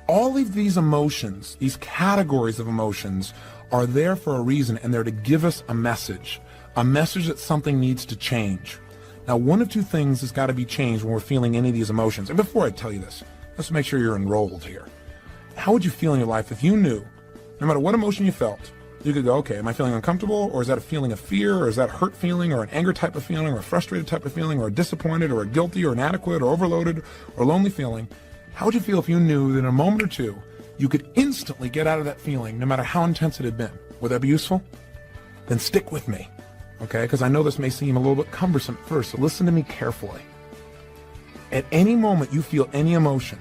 All of these emotions, these categories of emotions, are there for a reason, and they're to give us a message that something needs to change. Now, one of two things has got to be changed when we're feeling any of these emotions. And before I tell you this, let's make sure you're enrolled here. How would you feel in your life if you knew, no matter what emotion you felt, you could go, okay, am I feeling uncomfortable, or is that a feeling of fear, or is that a hurt feeling, or an anger type of feeling, or a frustrated type of feeling, or a disappointed, or a guilty, or inadequate, or overloaded, or lonely feeling? How would you feel if you knew that in a moment or two, you could instantly get out of that feeling, no matter how intense it had been? Would that be useful? Then stick with me, okay? Because I know this may seem a little bit cumbersome at first, so listen to me carefully. At any moment you feel any emotion,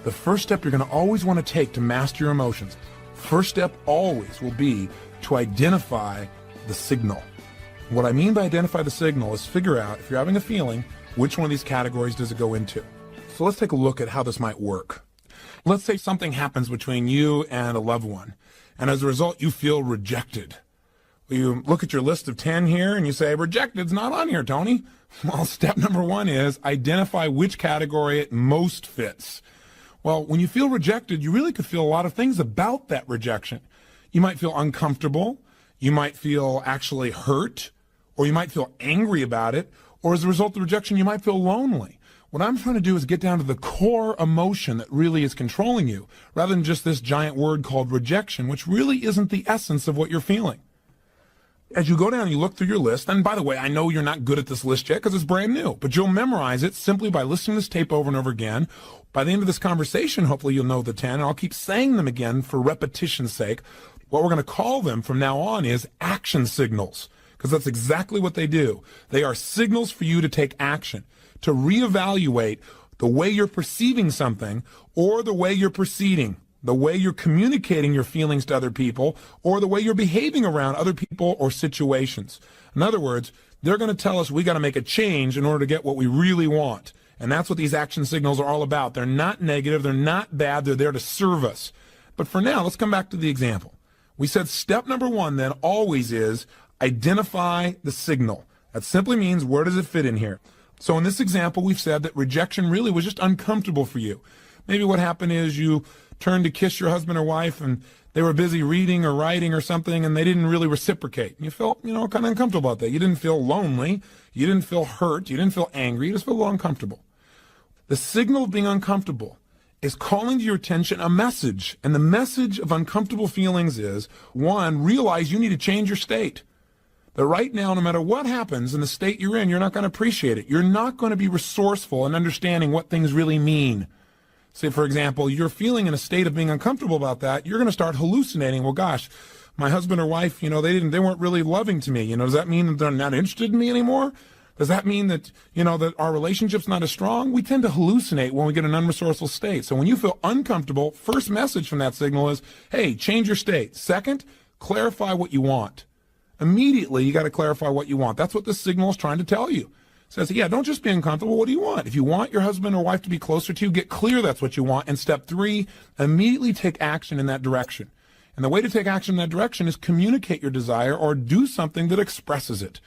the first step you're going to always want to take to master your emotions, first step always will be to identify the signal. What I mean by identify the signal is figure out, if you're having a feeling, which one of these categories does it go into. So let's take a look at how this might work. Let's say something happens between you and a loved one, and as a result, you feel rejected. You look at your list of 10 here, and you say, rejected's not on here, Tony. Well, step number one is identify which category it most fits. Well, when you feel rejected, you really could feel a lot of things about that rejection. You might feel uncomfortable, you might feel actually hurt, or you might feel angry about it, or as a result of the rejection, you might feel lonely. What I'm trying to do is get down to the core emotion that really is controlling you, rather than just this giant word called rejection, which really isn't the essence of what you're feeling. As you go down, you look through your list, and by the way, I know you're not good at this list yet because it's brand new, but you'll memorize it simply by listening to this tape over and over again. By the end of this conversation, hopefully you'll know the 10, and I'll keep saying them again for repetition's sake. What we're going to call them from now on is action signals, because that's exactly what they do. They are signals for you to take action, to reevaluate the way you're perceiving something or the way you're proceeding, the way you're communicating your feelings to other people, or the way you're behaving around other people or situations. In other words, they're going to tell us we got to make a change in order to get what we really want. And that's what these action signals are all about. They're not negative, they're not bad, they're there to serve us. But for now, let's come back to the example. We said step number one then always is identify the signal. That simply means where does it fit in here? So in this example, we've said that rejection really was just uncomfortable for you. Maybe what happened is you turned to kiss your husband or wife and they were busy reading or writing or something and they didn't really reciprocate. You felt, kind of uncomfortable about that. You didn't feel lonely. You didn't feel hurt. You didn't feel angry. You just felt a little uncomfortable. The signal of being uncomfortable is calling to your attention a message. And the message of uncomfortable feelings is, one, realize you need to change your state. That right now, no matter what happens in the state you're in, you're not going to appreciate it. You're not going to be resourceful in understanding what things really mean. Say, for example, you're feeling in a state of being uncomfortable about that. You're going to start hallucinating. Well, gosh, my husband or wife, they weren't really loving to me. Does that mean that they're not interested in me anymore? Does that mean that, that our relationship's not as strong? We tend to hallucinate when we get in an unresourceful state. So when you feel uncomfortable, first message from that signal is, hey, change your state. Second, clarify what you want. Immediately, you got to clarify what you want. That's what this signal is trying to tell you. It says, yeah, don't just be uncomfortable. What do you want? If you want your husband or wife to be closer to you, get clear that's what you want. And step three, immediately take action in that direction. And the way to take action in that direction is communicate your desire or do something that expresses it.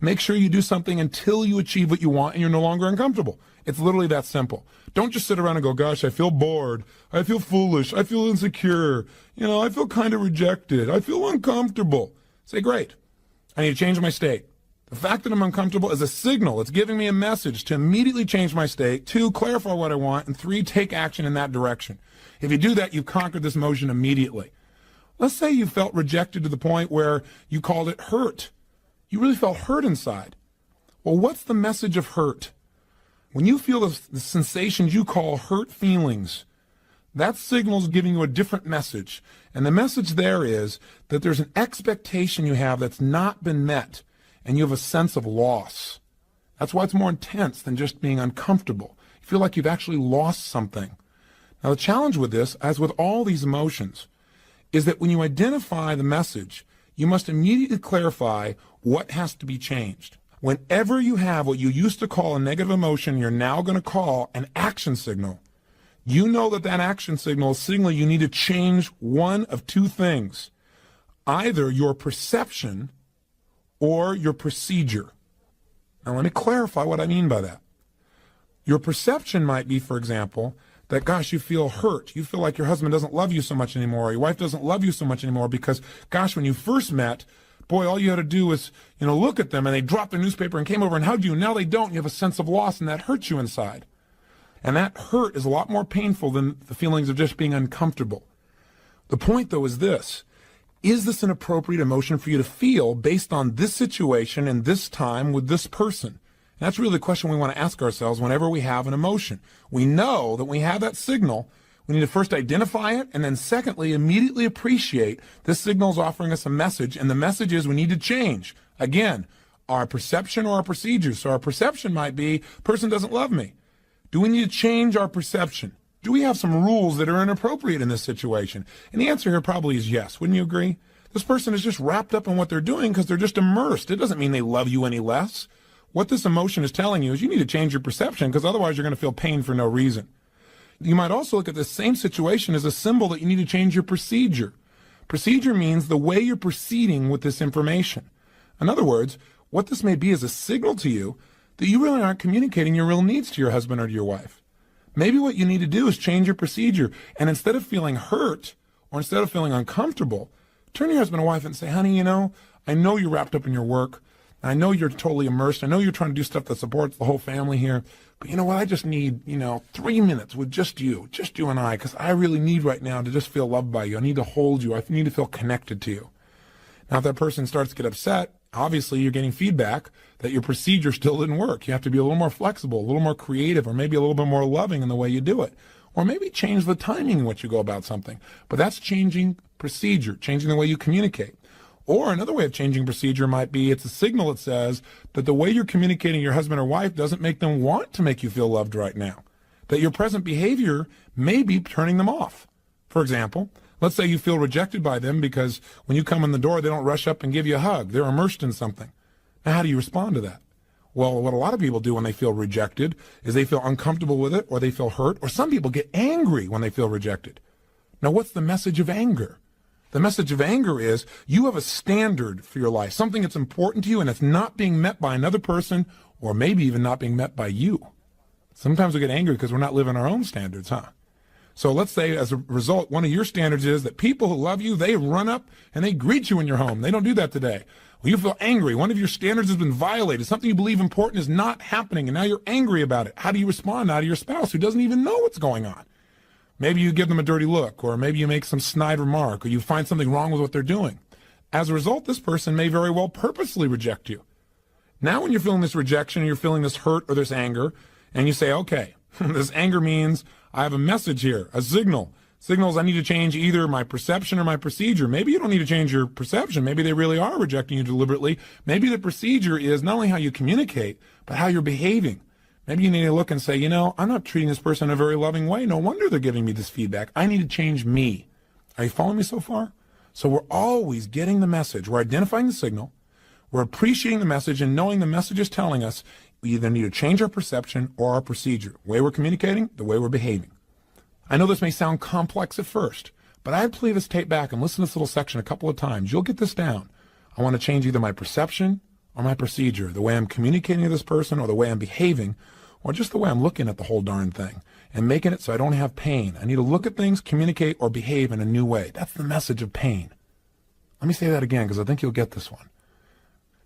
Make sure you do something until you achieve what you want and you're no longer uncomfortable. It's literally that simple. Don't just sit around and go, gosh, I feel bored. I feel foolish. I feel insecure. I feel kind of rejected. I feel uncomfortable. Say, great. I need to change my state. The fact that I'm uncomfortable is a signal. It's giving me a message to immediately change my state. 2, clarify what I want. And 3, take action in that direction. If you do that, you've conquered this emotion immediately. Let's say you felt rejected to the point where you called it hurt. You really felt hurt inside. Well, what's the message of hurt? When you feel the sensations you call hurt feelings, that signal is giving you a different message. And the message there is that there's an expectation you have that's not been met, and you have a sense of loss. That's why it's more intense than just being uncomfortable. You feel like you've actually lost something. Now, the challenge with this, as with all these emotions, is that when you identify the message, you must immediately clarify what has to be changed. Whenever you have what you used to call a negative emotion, you're now going to call an action signal. You know that action signal is signaling you need to change one of two things. Either your perception or your procedure. Now let me clarify what I mean by that. Your perception might be, for example, that, gosh, you feel hurt. You feel like your husband doesn't love you so much anymore, or your wife doesn't love you so much anymore because, gosh, when you first met, boy, all you had to do was, look at them and they dropped their newspaper and came over and hugged you, and now they don't. You have a sense of loss, and that hurts you inside. And that hurt is a lot more painful than the feelings of just being uncomfortable. The point, though, is this. Is this an appropriate emotion for you to feel based on this situation and this time with this person? And that's really the question we want to ask ourselves whenever we have an emotion. We know that when we have that signal, we need to first identify it, and then secondly, immediately appreciate this signal is offering us a message, and the message is we need to change. Again, our perception or our procedures. So our perception might be, person doesn't love me. Do we need to change our perception? Do we have some rules that are inappropriate in this situation? And the answer here probably is yes. Wouldn't you agree? This person is just wrapped up in what they're doing because they're just immersed. It doesn't mean they love you any less. What this emotion is telling you is you need to change your perception, because otherwise you're going to feel pain for no reason. You might also look at this same situation as a symbol that you need to change your procedure. Procedure means the way you're proceeding with this information. In other words, what this may be is a signal to you that you really aren't communicating your real needs to your husband or to your wife. Maybe what you need to do is change your procedure, and instead of feeling hurt or instead of feeling uncomfortable, turn to your husband or wife and say, honey, I know you're wrapped up in your work. I know you're totally immersed. I know you're trying to do stuff that supports the whole family here. But you know what? I just need, 3 minutes with just you and I, because I really need right now to just feel loved by you. I need to hold you. I need to feel connected to you. Now, if that person starts to get upset, obviously you're getting feedback that your procedure still didn't work. You have to be a little more flexible, a little more creative, or maybe a little bit more loving in the way you do it. Or maybe change the timing in which you go about something. But that's changing procedure, changing the way you communicate. Or another way of changing procedure might be it's a signal that says that the way you're communicating your husband or wife doesn't make them want to make you feel loved right now. That your present behavior may be turning them off. For example, let's say you feel rejected by them because when you come in the door, they don't rush up and give you a hug. They're immersed in something. Now, how do you respond to that? Well, what a lot of people do when they feel rejected is they feel uncomfortable with it, or they feel hurt, or some people get angry when they feel rejected. Now, what's the message of anger? The message of anger is you have a standard for your life, something that's important to you, and it's not being met by another person, or maybe even not being met by you. Sometimes we get angry because we're not living our own standards, huh? So let's say as a result, one of your standards is that people who love you, they run up and they greet you in your home. They don't do that today. Well, you feel angry. One of your standards has been violated. Something you believe important is not happening, and now you're angry about it. How do you respond now to your spouse who doesn't even know what's going on? Maybe you give them a dirty look, or maybe you make some snide remark, or you find something wrong with what they're doing. As a result, this person may very well purposely reject you. Now when you're feeling this rejection, you're feeling this hurt or this anger, and you say, okay, this anger means I have a message here, a signal. Signals I need to change either my perception or my procedure. Maybe you don't need to change your perception. Maybe they really are rejecting you deliberately. Maybe the procedure is not only how you communicate, but how you're behaving. Maybe you need to look and say, I'm not treating this person in a very loving way. No wonder they're giving me this feedback. I need to change me. Are you following me so far? So we're always getting the message. We're identifying the signal. We're appreciating the message and knowing the message is telling us we either need to change our perception or our procedure. The way we're communicating, the way we're behaving. I know this may sound complex at first, but I'd play this tape back and listen to this little section a couple of times. You'll get this down. I want to change either my perception or my procedure, the way I'm communicating to this person or the way I'm behaving, or just the way I'm looking at the whole darn thing and making it so I don't have pain. I need to look at things, communicate, or behave in a new way. That's the message of pain. Let me say that again because I think you'll get this one.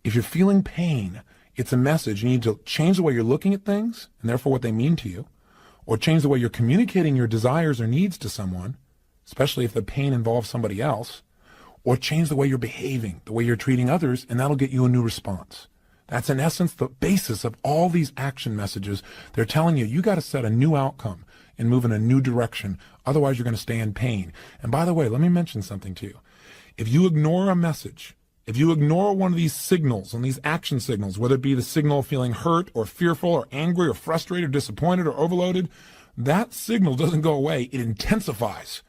If you're feeling pain, it's a message. You need to change the way you're looking at things and therefore what they mean to you, or change the way you're communicating your desires or needs to someone, especially if the pain involves somebody else, or change the way you're behaving, the way you're treating others, and that'll get you a new response. That's in essence the basis of all these action messages. They're telling you, you got to set a new outcome and move in a new direction. Otherwise, you're going to stay in pain. And by the way, let me mention something to you. If you ignore a message, if you ignore one of these signals and these action signals, whether it be the signal of feeling hurt or fearful or angry or frustrated or disappointed or overloaded, that signal doesn't go away. It intensifies.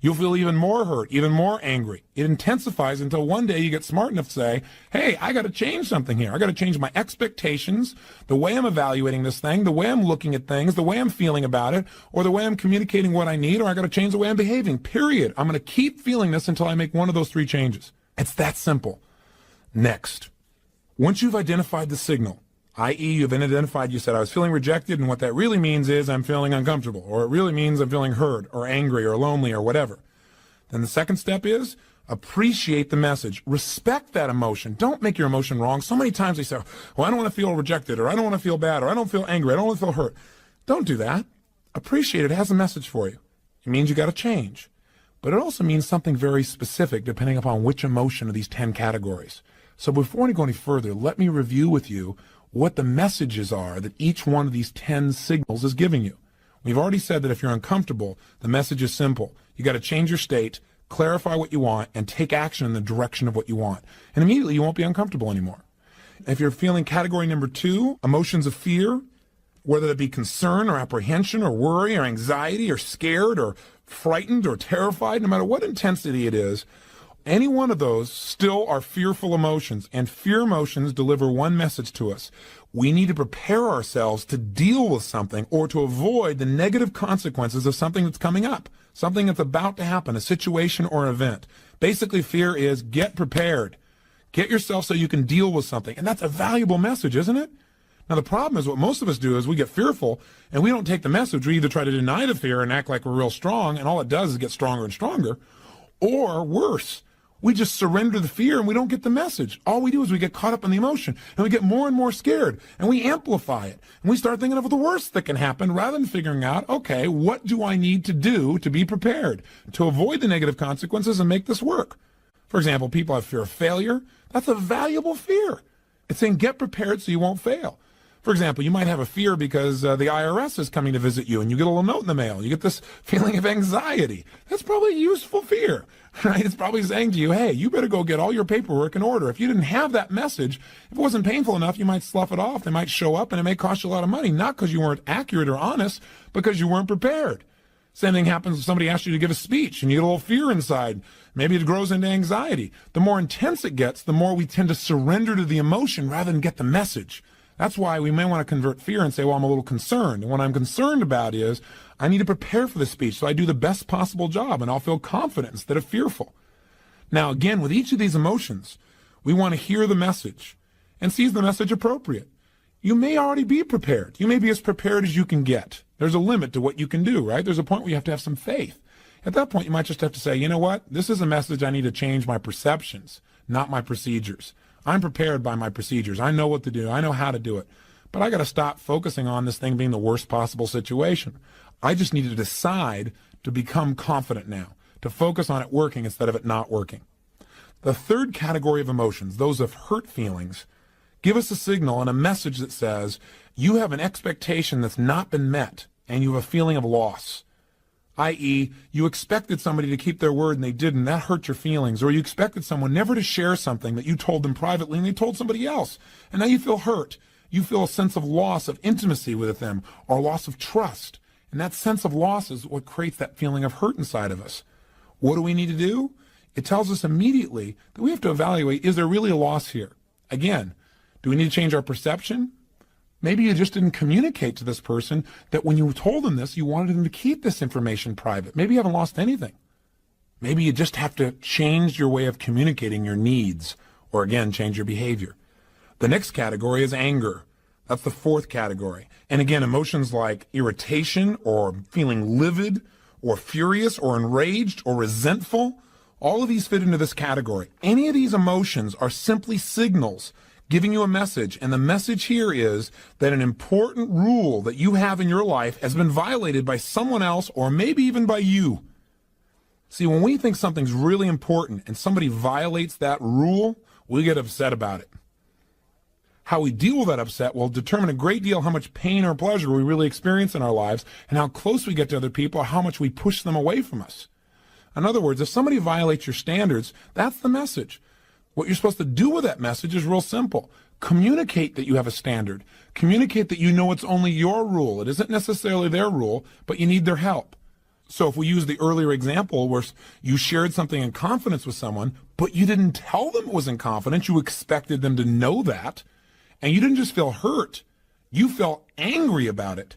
You'll feel even more hurt, even more angry. It intensifies until one day you get smart enough to say, hey, I got to change something here. I got to change my expectations, the way I'm evaluating this thing, the way I'm looking at things, the way I'm feeling about it, or the way I'm communicating what I need, or I got to change the way I'm behaving, period. I'm going to keep feeling this until I make one of those three changes. It's that simple. Next, once you've identified the signal, i.e. you've identified, you said, I was feeling rejected, and what that really means is I'm feeling uncomfortable, or it really means I'm feeling hurt or angry or lonely or whatever. Then the second step is appreciate the message. Respect that emotion. Don't make your emotion wrong. So many times they say, well, I don't want to feel rejected, or I don't want to feel bad, or I don't feel angry, I don't want to feel hurt. Don't do that. Appreciate it. It has a message for you. It means you got to change. But it also means something very specific depending upon which emotion of these 10 categories. So before I go any further, let me review with you what the messages are that each one of these 10 signals is giving you. We've already said that if you're uncomfortable, the message is simple. You got to change your state, clarify what you want, and take action in the direction of what you want. And immediately you won't be uncomfortable anymore. If you're feeling category number 2, emotions of fear, whether that be concern or apprehension or worry or anxiety or scared or frightened or terrified, no matter what intensity it is, any one of those still are fearful emotions, and fear emotions deliver one message to us. We need to prepare ourselves to deal with something or to avoid the negative consequences of something that's coming up, something that's about to happen, a situation or an event. Basically, fear is get prepared. Get yourself so you can deal with something. And that's a valuable message, isn't it? Now, the problem is what most of us do is we get fearful and we don't take the message. We either try to deny the fear and act like we're real strong, and all it does is get stronger and stronger, or worse, we just surrender the fear and we don't get the message. All we do is we get caught up in the emotion and we get more and more scared and we amplify it. And we start thinking of the worst that can happen rather than figuring out, okay, what do I need to do to be prepared, to avoid the negative consequences and make this work? For example, people have fear of failure. That's a valuable fear. It's saying get prepared so you won't fail. For example, you might have a fear because the IRS is coming to visit you and you get a little note in the mail. You get this feeling of anxiety. That's probably a useful fear, right? It's probably saying to you, hey, you better go get all your paperwork in order. If you didn't have that message, if it wasn't painful enough, you might slough it off. They might show up and it may cost you a lot of money, not because you weren't accurate or honest, because you weren't prepared. Same thing happens if somebody asks you to give a speech and you get a little fear inside. Maybe it grows into anxiety. The more intense it gets, the more we tend to surrender to the emotion rather than get the message. That's why we may want to convert fear and say, well, I'm a little concerned. And what I'm concerned about is I need to prepare for the speech so I do the best possible job and I'll feel confident instead of fearful. Now, again, with each of these emotions, we want to hear the message and see is the message appropriate. You may already be prepared. You may be as prepared as you can get. There's a limit to what you can do, right? There's a point where you have to have some faith. At that point, you might just have to say, you know what? This is a message I need to change my perceptions, not my procedures. I'm prepared by my procedures. I know what to do. I know how to do it. But I got to stop focusing on this thing being the worst possible situation. I just need to decide to become confident now, to focus on it working instead of it not working. The third category of emotions, those of hurt feelings, give us a signal and a message that says you have an expectation that's not been met and you have a feeling of loss. I.e., you expected somebody to keep their word and they didn't. That hurt your feelings. Or you expected someone never to share something that you told them privately and they told somebody else. And now you feel hurt. You feel a sense of loss of intimacy with them or loss of trust. And that sense of loss is what creates that feeling of hurt inside of us. What do we need to do? It tells us immediately that we have to evaluate, is there really a loss here? Again, do we need to change our perception? Maybe you just didn't communicate to this person that when you told them this, you wanted them to keep this information private. Maybe you haven't lost anything. Maybe you just have to change your way of communicating your needs, or again, change your behavior. The next category is anger. That's the fourth category. And again, emotions like irritation or feeling livid or furious or enraged or resentful, all of these fit into this category. Any of these emotions are simply signals giving you a message, and the message here is that an important rule that you have in your life has been violated by someone else or maybe even by you. See, when we think something's really important and somebody violates that rule, we get upset about it. How we deal with that upset will determine a great deal how much pain or pleasure we really experience in our lives and how close we get to other people or how much we push them away from us. In other words, if somebody violates your standards, that's the message. What you're supposed to do with that message is real simple. Communicate that you have a standard. Communicate that you know it's only your rule. It isn't necessarily their rule, but you need their help. So if we use the earlier example where you shared something in confidence with someone, but you didn't tell them it was in confidence, you expected them to know that, and you didn't just feel hurt, you felt angry about it,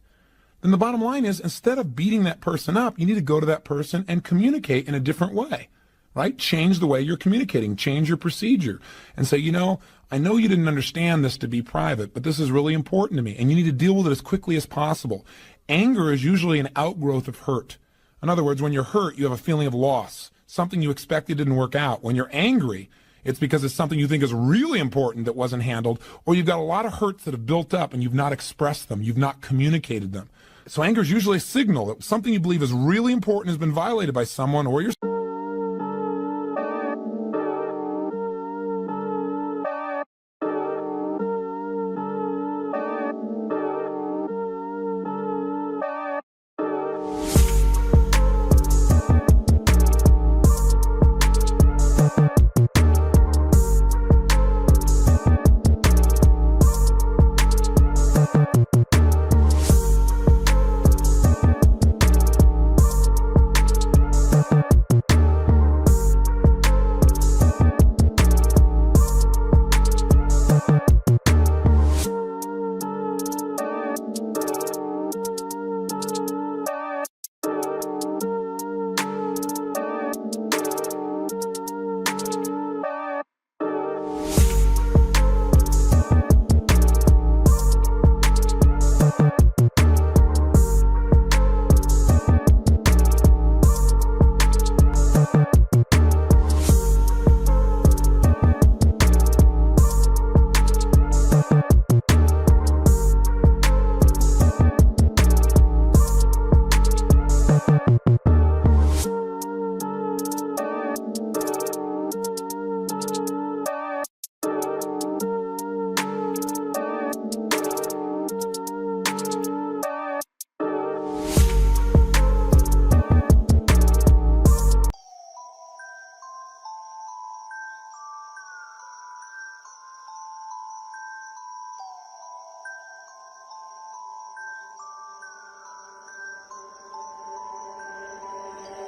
then the bottom line is instead of beating that person up, you need to go to that person and communicate in a different way. right? Change the way you're communicating, change your procedure, and say, I know you didn't understand this to be private, but this is really important to me, and you need to deal with it as quickly as possible. Anger is usually an outgrowth of hurt. In other words, when you're hurt, you have a feeling of loss. Something you expected didn't work out. When you're angry, it's because it's something you think is really important that wasn't handled, or you've got a lot of hurts that have built up and you've not expressed them, you've not communicated them. So anger is usually a signal that something you believe is really important has been violated by someone or yourself.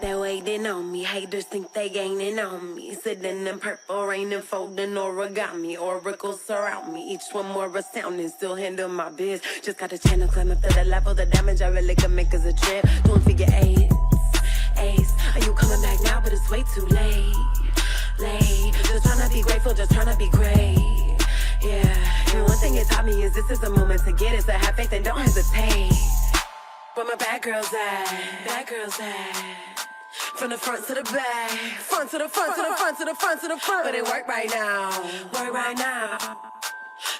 They're waiting on me, haters think they gaining on me. Sitting in purple rain and folding origami. Oracles surround me, each one more astounding. Still handle my biz, just got a channel climbing for the level. The damage I really can make is a trip. Doing figure eights, are you coming back now? But it's way too late. Just tryna be grateful, just tryna be great. Yeah, and one thing it taught me is this is the moment to get it. So have faith and don't hesitate. Where my bad girls at? Bad girls at? From the front to the back, front to the front, to the front, to the front, to the front. But it work right now, work right now.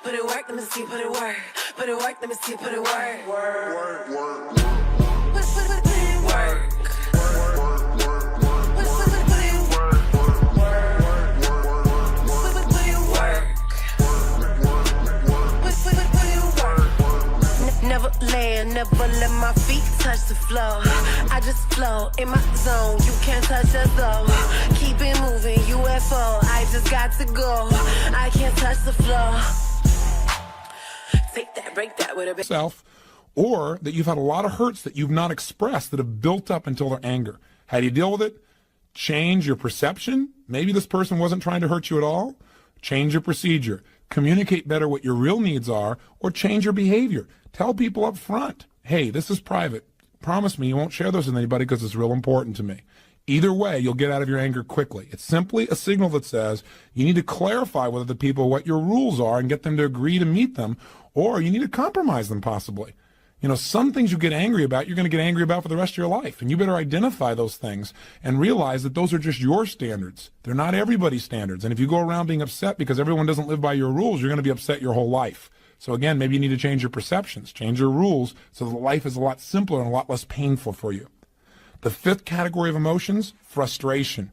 Put it work, let me see, put it work. Put it work, let me see, put it work. Work. Put it work. Never land, never let my feet touch the floor. I just flow in my zone, you can't touch us though. Keep it moving, UFO, I just got to go. I can't touch the floor. Take that, break that with a bit. Or that you've had a lot of hurts that you've not expressed that have built up until their anger. How do you deal with it? Change your perception. Maybe this person wasn't trying to hurt you at all. Change your procedure. Communicate better what your real needs are, or change your behavior. Tell people up front, hey, this is private. Promise me you won't share this with anybody because it's real important to me. Either way, you'll get out of your anger quickly. It's simply a signal that says you need to clarify with other people what your rules are and get them to agree to meet them, or you need to compromise them possibly. Some things you get angry about, you're going to get angry about for the rest of your life. And you better identify those things and realize that those are just your standards. They're not everybody's standards. And if you go around being upset because everyone doesn't live by your rules, you're going to be upset your whole life. So again, maybe you need to change your perceptions, change your rules so that life is a lot simpler and a lot less painful for you. The fifth category of emotions, frustration.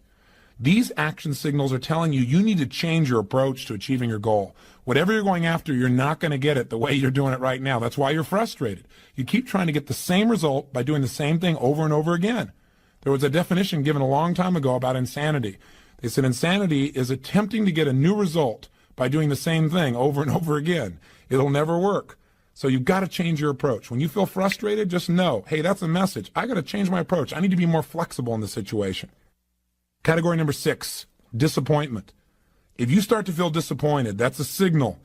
These action signals are telling you you need to change your approach to achieving your goal. Whatever you're going after, you're not going to get it the way you're doing it right now. That's why you're frustrated. You keep trying to get the same result by doing the same thing over and over again. There was a definition given a long time ago about insanity. They said insanity is attempting to get a new result by doing the same thing over and over again. It'll never work. So you've got to change your approach. When you feel frustrated, just know, hey, that's a message. I got to change my approach. I need to be more flexible in this situation. Category number 6, disappointment. If you start to feel disappointed, that's a signal.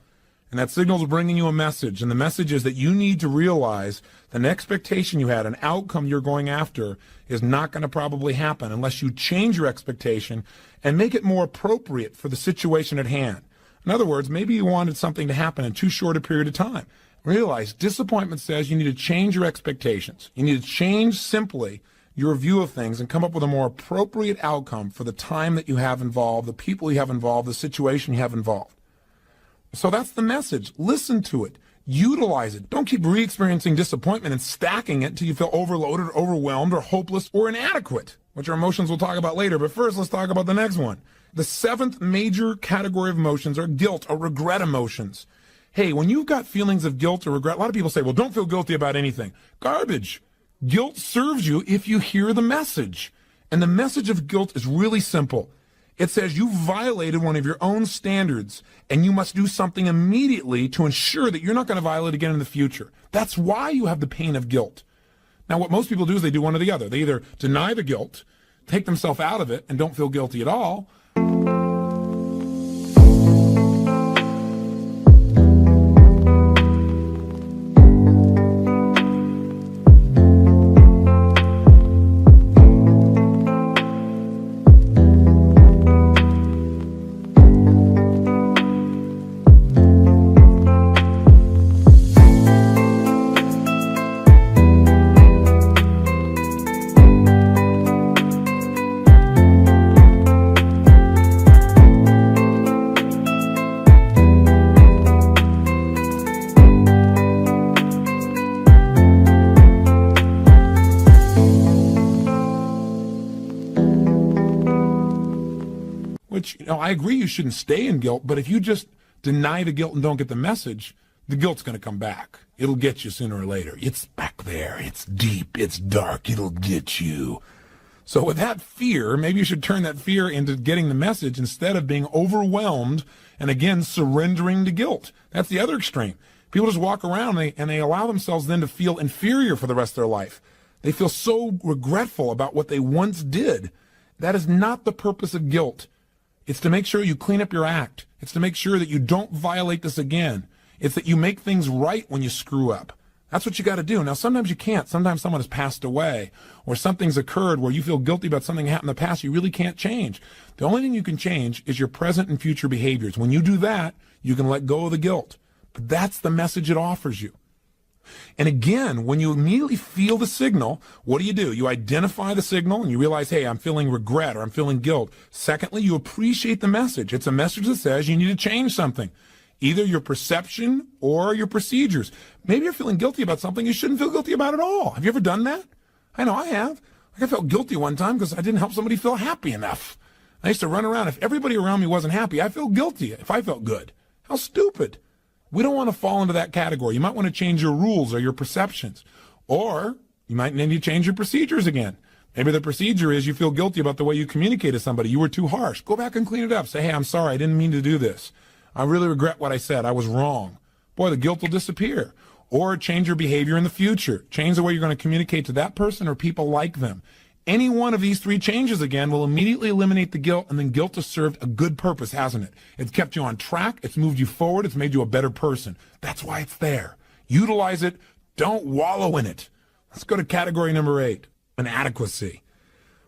And that signal is bringing you a message. And the message is that you need to realize that an expectation you had, an outcome you're going after, is not going to probably happen unless you change your expectation and make it more appropriate for the situation at hand. In other words, maybe you wanted something to happen in too short a period of time. Realize disappointment says you need to change your expectations. You need to change simply your view of things and come up with a more appropriate outcome for the time that you have involved, the people you have involved, the situation you have involved. So that's the message. Listen to it. Utilize it. Don't keep re-experiencing disappointment and stacking it until you feel overloaded, overwhelmed, or hopeless, or inadequate, which are emotions we'll talk about later. But first, let's talk about the next one. The seventh major category of emotions are guilt or regret emotions. Hey, when you've got feelings of guilt or regret, a lot of people say, well, don't feel guilty about anything. Garbage. Guilt serves you if you hear the message. And the message of guilt is really simple. It says you violated one of your own standards, and you must do something immediately to ensure that you're not going to violate again in the future. That's why you have the pain of guilt. Now, what most people do is they do one or the other. They either deny the guilt, take themselves out of it, and don't feel guilty at all, which, I agree you shouldn't stay in guilt, but if you just deny the guilt and don't get the message, the guilt's going to come back. It'll get you sooner or later. It's back there. It's deep. It's dark. It'll get you. So with that fear, maybe you should turn that fear into getting the message instead of being overwhelmed and, again, surrendering to guilt. That's the other extreme. People just walk around and they allow themselves then to feel inferior for the rest of their life. They feel so regretful about what they once did. That is not the purpose of guilt. It's to make sure you clean up your act. It's to make sure that you don't violate this again. It's that you make things right when you screw up. That's what you got to do. Now, sometimes you can't. Sometimes someone has passed away or something's occurred where you feel guilty about something that happened in the past you really can't change. The only thing you can change is your present and future behaviors. When you do that, you can let go of the guilt. But that's the message it offers you. And again, when you immediately feel the signal, what do? You identify the signal and you realize, hey, I'm feeling regret or I'm feeling guilt. Secondly, you appreciate the message. It's a message that says you need to change something, either your perception or your procedures. Maybe you're feeling guilty about something you shouldn't feel guilty about at all. Have you ever done that? I know I have. I felt guilty one time because I didn't help somebody feel happy enough. I used to run around. If everybody around me wasn't happy, I felt guilty if I felt good. How stupid. We don't want to fall into that category. You might want to change your rules or your perceptions. Or you might need to change your procedures again. Maybe the procedure is you feel guilty about the way you communicate to somebody. You were too harsh. Go back and clean it up. Say, hey, I'm sorry. I didn't mean to do this. I really regret what I said. I was wrong. Boy, the guilt will disappear. Or change your behavior in the future. Change the way you're going to communicate to that person or people like them. Any one of these three changes, again, will immediately eliminate the guilt, and then guilt has served a good purpose, hasn't it? It's kept you on track. It's moved you forward. It's made you a better person. That's why it's there. Utilize it. Don't wallow in it. Let's go to category number 8, inadequacy.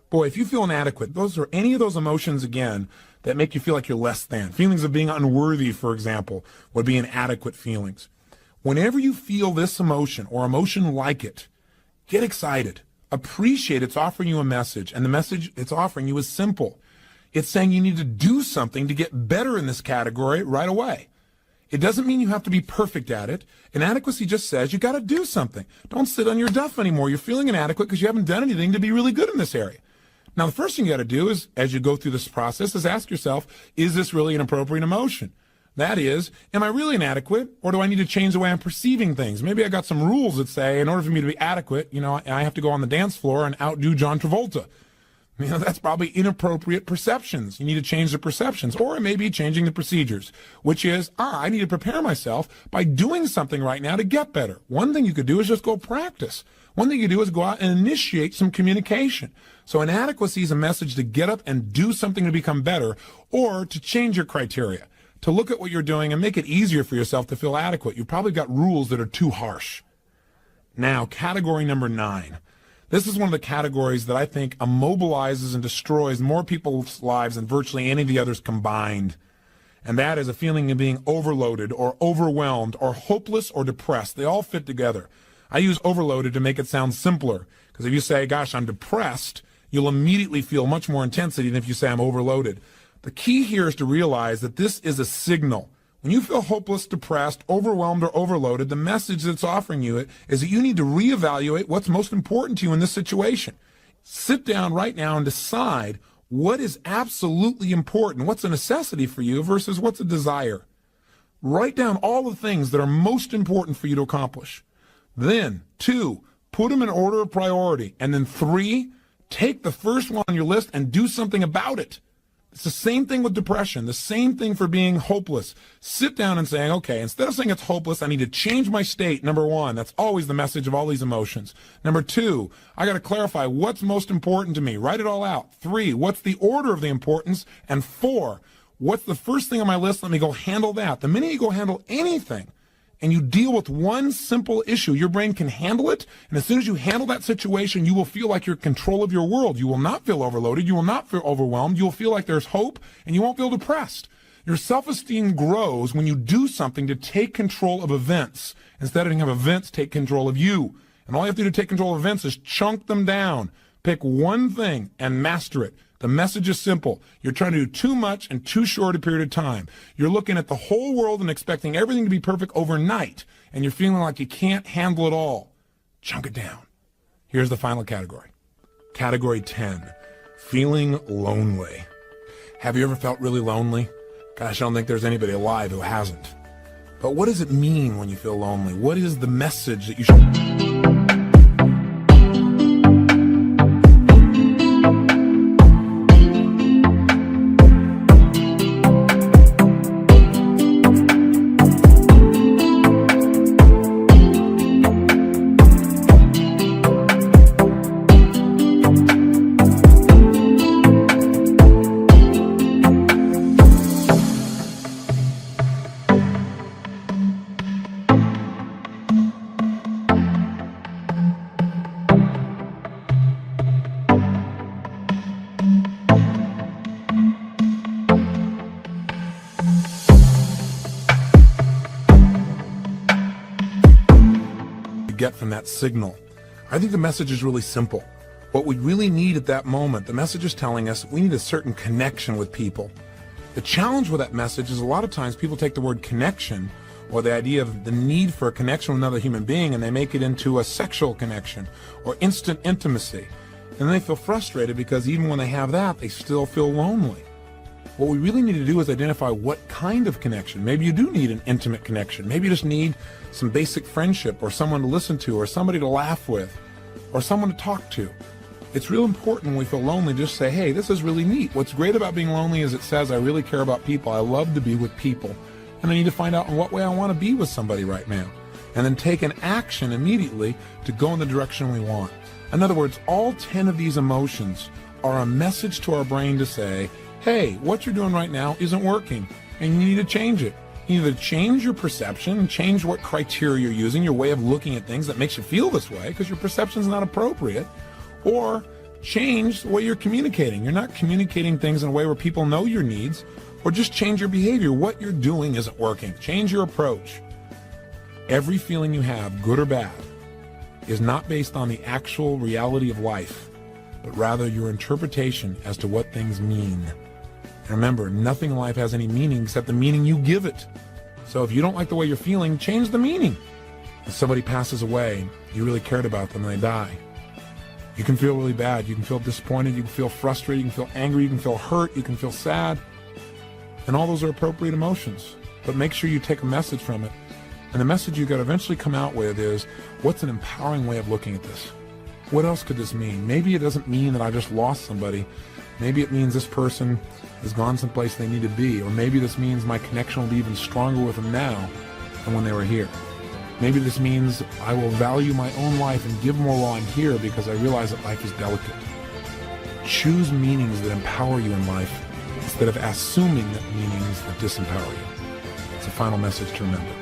Boy, if you feel inadequate, those are any of those emotions, again, that make you feel like you're less than. Feelings of being unworthy, for example, would be inadequate feelings. Whenever you feel this emotion or emotion like it, get excited. Appreciate it's offering you a message, and the message it's offering you is simple. It's saying you need to do something to get better in this category right away. It doesn't mean you have to be perfect at it. Inadequacy just says you got to do something. Don't sit on your duff anymore. You're feeling inadequate because you haven't done anything to be really good in this area. Now, the first thing you got to do is, as you go through this process, is ask yourself, is this really an appropriate emotion? That is, am I really inadequate, or do I need to change the way I'm perceiving things? Maybe I got some rules that say, in order for me to be adequate, I have to go on the dance floor and outdo John Travolta. That's probably inappropriate perceptions. You need to change the perceptions, or it may be changing the procedures, which is, I need to prepare myself by doing something right now to get better. One thing you could do is just go practice. One thing you do is go out and initiate some communication. So inadequacy is a message to get up and do something to become better, or to change your criteria. to look at what you're doing and make it easier for yourself to feel adequate. You've probably got rules that are too harsh. Now, category number 9. This is one of the categories that I think immobilizes and destroys more people's lives than virtually any of the others combined. And that is a feeling of being overloaded or overwhelmed or hopeless or depressed. They all fit together. I use overloaded to make it sound simpler, because if you say, gosh, I'm depressed, you'll immediately feel much more intensity than if you say I'm overloaded. The key here is to realize that this is a signal. When you feel hopeless, depressed, overwhelmed, or overloaded, the message that's offering you is that you need to reevaluate what's most important to you in this situation. Sit down right now and decide what is absolutely important, what's a necessity for you versus what's a desire. Write down all the things that are most important for you to accomplish. Then, 2, put them in order of priority. And then 3, take the first one on your list and do something about it. It's the same thing with depression, the same thing for being hopeless. Sit down and saying, okay, instead of saying it's hopeless, I need to change my state. Number 1, that's always the message of all these emotions. Number 2, I got to clarify what's most important to me. Write it all out. 3, what's the order of the importance? And 4, what's the first thing on my list? Let me go handle that. The minute you go handle anything, and you deal with one simple issue, your brain can handle it. And as soon as you handle that situation, you will feel like you're in control of your world. You will not feel overloaded. You will not feel overwhelmed. You will feel like there's hope, and you won't feel depressed. Your self-esteem grows when you do something to take control of events instead of having events take control of you. And all you have to do to take control of events is chunk them down. Pick one thing and master it. The message is simple. You're trying to do too much in too short a period of time. You're looking at the whole world and expecting everything to be perfect overnight, and you're feeling like you can't handle it all. Chunk it down. Here's the final category. Category 10, feeling lonely. Have you ever felt really lonely? Gosh, I don't think there's anybody alive who hasn't. But what does it mean when you feel lonely? What is the message that you should... get from that signal? I think the message is really simple. What we really need at that moment, the message is telling us we need a certain connection with people. The challenge with that message is a lot of times people take the word connection or the idea of the need for a connection with another human being and they make it into a sexual connection or instant intimacy. And they feel frustrated because even when they have that, they still feel lonely. What we really need to do is identify what kind of connection. Maybe you do need an intimate connection. Maybe you just need some basic friendship or someone to listen to or somebody to laugh with or someone to talk to. It's real important when we feel lonely just say, hey, this is really neat. What's great about being lonely is it says I really care about people. I love to be with people. And I need to find out in what way I want to be with somebody right now. And then take an action immediately to go in the direction we want. In other words, all 10 of these emotions are a message to our brain to say, hey, what you're doing right now isn't working, and you need to change it. You need to change your perception and change what criteria you're using, your way of looking at things that makes you feel this way because your perception's not appropriate, or change the way you're communicating. You're not communicating things in a way where people know your needs, or just change your behavior. What you're doing isn't working. Change your approach. Every feeling you have, good or bad, is not based on the actual reality of life, but rather your interpretation as to what things mean. And remember, nothing in life has any meaning except the meaning you give it. So if you don't like the way you're feeling, change the meaning. If somebody passes away, you really cared about them and they die, you can feel really bad. You can feel disappointed. You can feel frustrated. You can feel angry. You can feel hurt. You can feel sad. And all those are appropriate emotions. But make sure you take a message from it. And the message you got to eventually come out with is, what's an empowering way of looking at this? What else could this mean? Maybe it doesn't mean that I just lost somebody. Maybe it means this person has gone someplace they need to be. Or maybe this means my connection will be even stronger with them now than when they were here. Maybe this means I will value my own life and give more while I'm here because I realize that life is delicate. Choose meanings that empower you in life instead of assuming meanings that disempower you. It's a final message to remember.